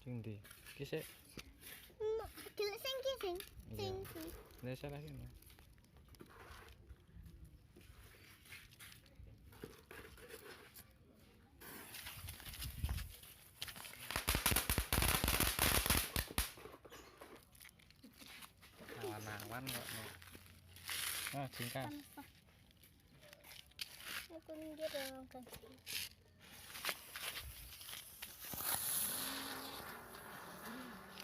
Sing ndi? Ki sik. Delok sing ki sing. Sing. Nek salah kene. Awan-awan kok nek. Oh, jingkas. Aku nggih dong kan.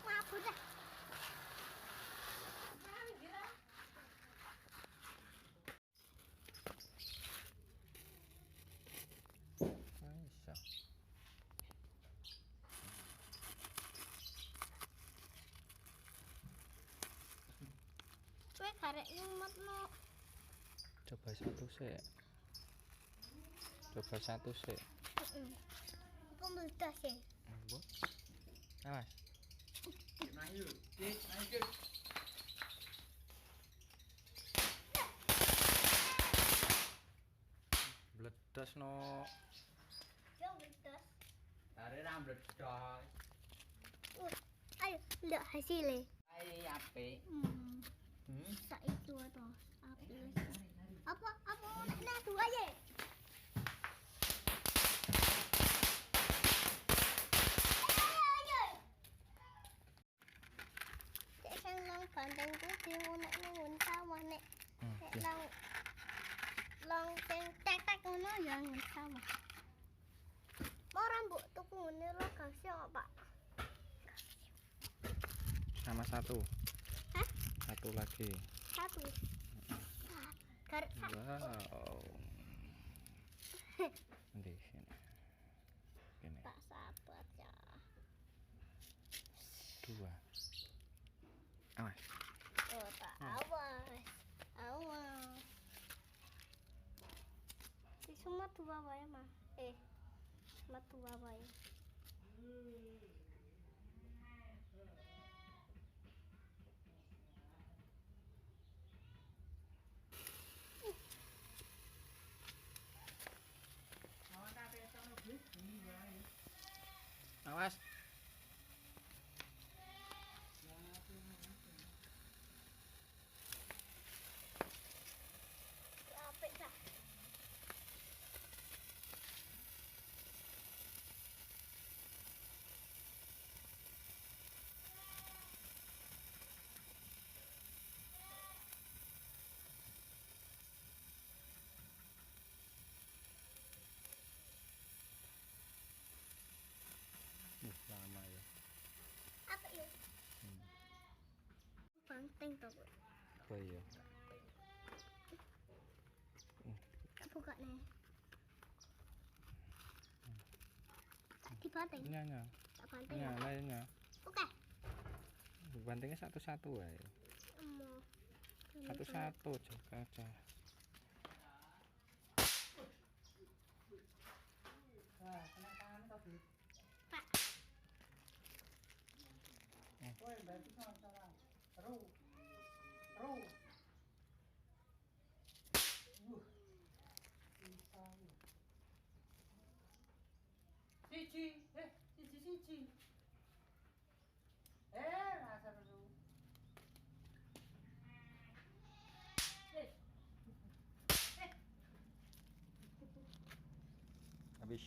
Apa dah? Iso. Kowe karek nyumetno. Coba satu sik. Coba satu sik. Heeh. Aku meledas ya. Bu. Awas. Maju, maju. Bledas no. Yo meledas. Tarik rambut dong. Ayo, lihat hasilnya. Ayo apik. Tak itu atau api. Apa nak dua aja. Ayo. Cek sang long bandeng ku diunek nang sawah nek. Long sing tek ngono ya nang sawah. Mau rambut tuku ngene lo kalsium Pak. Sama satu. Hah? Satu lagi. Satu. Garek satu. Wow. Di sini. Gini. Tak sabar ya. Dua. Awas. Oh, tak awas. Awas. Di semua dua wae mah. Semua dua wae. Awas. Apik dah. Lama ya. Apa ya? Banteng tuh. Oh iya. Buka nih. Di banteng. Nyanya. Tak banteng. Lainnya. Oke. Bantingnya satu-satu aja. Satu-satu jaga aja. Pak. Woi, berarti salah. Ru. Cici. Rasa ru. Habis.